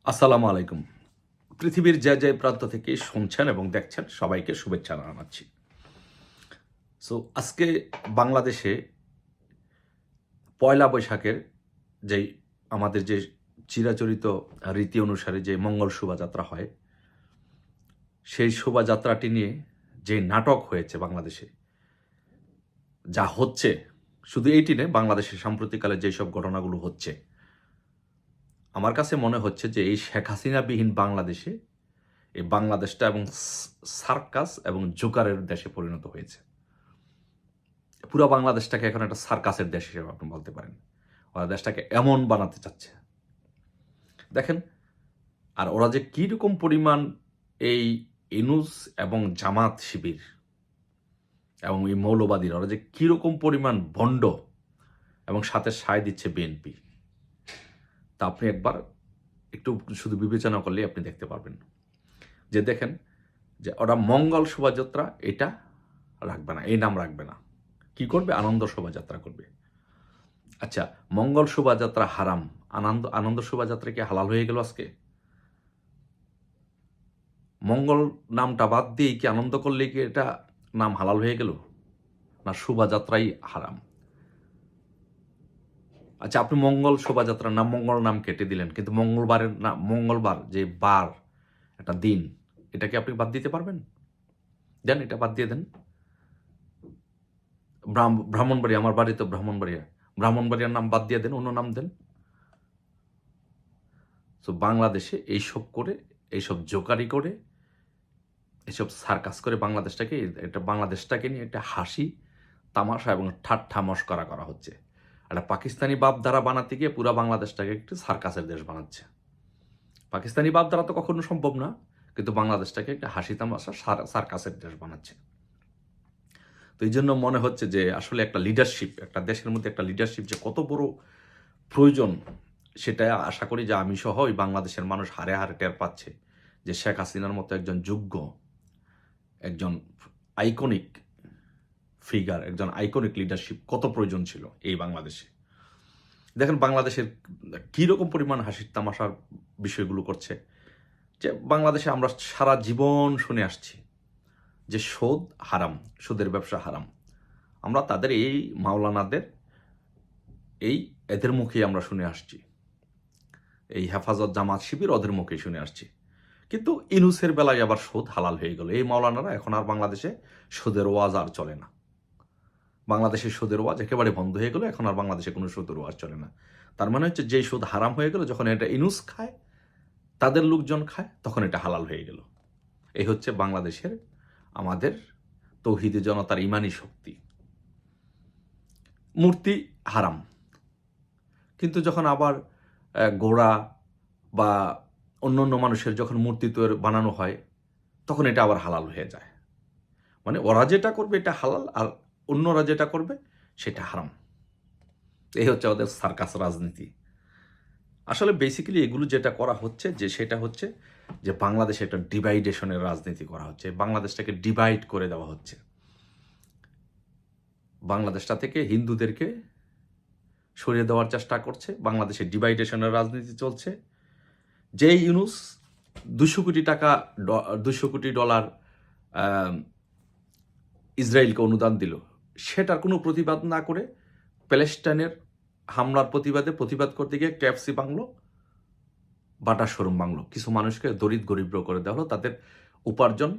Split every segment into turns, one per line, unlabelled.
আসসালামু আলাইকুম। পৃথিবীর যে প্রান্ত থেকে শুনছেন এবং দেখছেন সবাইকে শুভেচ্ছা জানাচ্ছি। আজকে বাংলাদেশে পয়লা বৈশাখের যেই আমাদের যে চিরাচরিত রীতি অনুসারে যে মঙ্গল শোভাযাত্রা হয়, সেই শোভাযাত্রাটি নিয়ে যে নাটক হয়েছে বাংলাদেশে, যা হচ্ছে শুধু এইটি নয়, বাংলাদেশে সাম্প্রতিককালে যেসব ঘটনাগুলো হচ্ছে, আমার কাছে মনে হচ্ছে যে এই শেখ হাসিনাবিহীন বাংলাদেশে এই বাংলাদেশটা এবং সার্কাস এবং জোকারের দেশে পরিণত হয়েছে। পুরো বাংলাদেশটাকে এখন একটা সার্কাসের দেশ হিসেবে আপনি বলতে পারেন। ওরা দেশটাকে এমন বানাতে চাচ্ছে দেখেন। আর ওরা যে কীরকম পরিমাণ এই ইনুস এবং জামাত শিবির এবং এই মৌলবাদীরা, ওরা যে কীরকম পরিমাণ ভণ্ড এবং সাথে সায় দিচ্ছে বিএনপি, তা আপনি একবার একটু শুধু বিবেচনা করলেই আপনি দেখতে পারবেন। যে দেখেন যে ওরা মঙ্গল শোভাযাত্রা এটা রাখবে না, এই নাম রাখবে না। কি করবে? আনন্দ শোভাযাত্রা করবে। আচ্ছা, মঙ্গল শোভাযাত্রা হারাম, আনন্দ শোভাযাত্রা কি হালাল হয়ে গেল আজকে? মঙ্গল নামটা বাদ দিয়ে কি আনন্দ করলে কি এটা নাম হালাল হয়ে গেল? না শোভাযাত্রাই হারাম? আচ্ছা, আপনি মঙ্গল শোভাযাত্রার নাম, মঙ্গল নাম কেটে দিলেন, কিন্তু মঙ্গলবার যে বার, একটা দিন, এটাকে আপনি বাদ দিতে পারবেন? দেন, এটা বাদ দিয়ে দেন। ব্রাহ্মণবাড়িয়া, আমার বাড়ি তো ব্রাহ্মণবাড়িয়ার নাম বাদ দিয়ে দেন, অন্য নাম দেন। তো বাংলাদেশে এইসব করে, এইসব জোকারি করে, এসব সার্কাস করে বাংলাদেশটাকে নিয়ে একটা হাসি তামাশা এবং ঠাট্টা মশকরা করা হচ্ছে। একটা পাকিস্তানি বাপধারা বানাতে গিয়ে পুরো বাংলাদেশটাকে একটি সার্কাসের দেশ বানাচ্ছে। পাকিস্তানি বাপধারা তো কখনো সম্ভব না, কিন্তু বাংলাদেশটাকে একটা হাসি তামাশা সার্কাসের দেশ বানাচ্ছে। তো এই জন্য মনে হচ্ছে যে আসলে একটা লিডারশিপ, একটা দেশের মধ্যে একটা লিডারশিপ যে কত বড় প্রয়োজন, সেটা আশা করি যে আমি সহ ওই বাংলাদেশের মানুষ হারে হারে টের পাচ্ছে যে শেখ হাসিনার মতো একজন যোগ্য, একজন আইকনিক ফিগার, একজন আইকনিক লিডারশিপ কত প্রয়োজন ছিল এই বাংলাদেশে। দেখেন বাংলাদেশের কীরকম পরিমাণ হাসির তামাশার বিষয়গুলো করছে। যে বাংলাদেশে আমরা সারা জীবন শুনে আসছি যে সুদ হারাম, সুদের ব্যবসা হারাম। আমরা তাদের এই মাওলানাদের এদের মুখেই আমরা শুনে আসছি, এই হেফাজত জামাত শিবির ওদের মুখেই শুনে আসছি। কিন্তু ইনুসের বেলায় আবার সুদ হালাল হয়ে গেল। এই মাওলানারা এখন আর বাংলাদেশে সুদের ওয়াজ আর চলে না। বাংলাদেশের সুদের ওয়াজ একেবারে বন্ধ হয়ে গেল, এখন আর বাংলাদেশে কোনো সুদের ওয়াজ চলে না। তার মানে হচ্ছে যে সুদ হারাম হয়ে গেল, যখন এটা ইনুস খায়, তাদের লোকজন খায়, তখন এটা হালাল হয়ে গেল। এই হচ্ছে বাংলাদেশের আমাদের তৌহিদি জনতার ইমানি শক্তি। মূর্তি হারাম, কিন্তু যখন আবার গোড়া বা অন্য মানুষের যখন মূর্তি তৈরি বানানো হয়, তখন এটা আবার হালাল হয়ে যায়। মানে ওরা যেটা করবে এটা হালাল, আর অন্যরা যেটা করবে সেটা হারাম। এই হচ্ছে ওদের সার্কাস রাজনীতি। আসলে বেসিক্যালি এগুলো যেটা করা হচ্ছে, যে সেটা হচ্ছে যে বাংলাদেশে একটা ডিভাইডেশনের রাজনীতি করা হচ্ছে। বাংলাদেশটাকে ডিভাইড করে দেওয়া হচ্ছে। বাংলাদেশটা থেকে হিন্দুদেরকে সরিয়ে দেওয়ার চেষ্টা করছে। বাংলাদেশে ডিভাইডেশনের রাজনীতি চলছে। যে ইউনুস 200 কোটি ডলার ইসরায়েলকে অনুদান দিল, সেটার কোনো প্রতিবাদ না করে প্যালেস্টাইনের হামলার প্রতিবাদ করতে গিয়ে KFC bungalow, butter showroom bungalow, কিছু মানুষকে গরিব করে দেওয়া হলো, তাদের উপার্জন,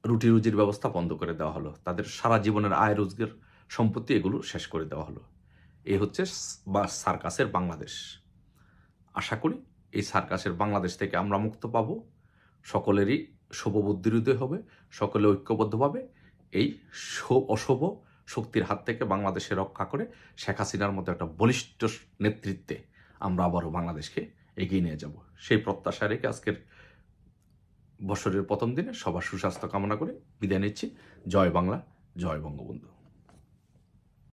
রুটি রুজির ব্যবস্থা বন্ধ করে দেওয়া হলো, তাদের সারা জীবনের আয় রোজগার সম্পত্তি এগুলো শেষ করে দেওয়া হলো। এই হচ্ছে সার্কাসের বাংলাদেশ। আশা করি এই সার্কাসের বাংলাদেশ থেকে আমরা মুক্ত পাব। সকলেরই শুভবুদ্ধির উদয় হবে, সকলে ঐক্যবদ্ধভাবে এই অশুভ শক্তির হাত থেকে বাংলাদেশে রক্ষা করে শেখ হাসিনার মতো একটা বলিষ্ঠ নেতৃত্বে আমরা আবারও বাংলাদেশকে এগিয়ে নিয়ে যাব। সেই প্রত্যাশা রেখে আজকের বছরের প্রথম দিনে সবার সুস্বাস্থ্য কামনা করে বিদায় নিচ্ছি। জয় বাংলা, জয় বঙ্গবন্ধু।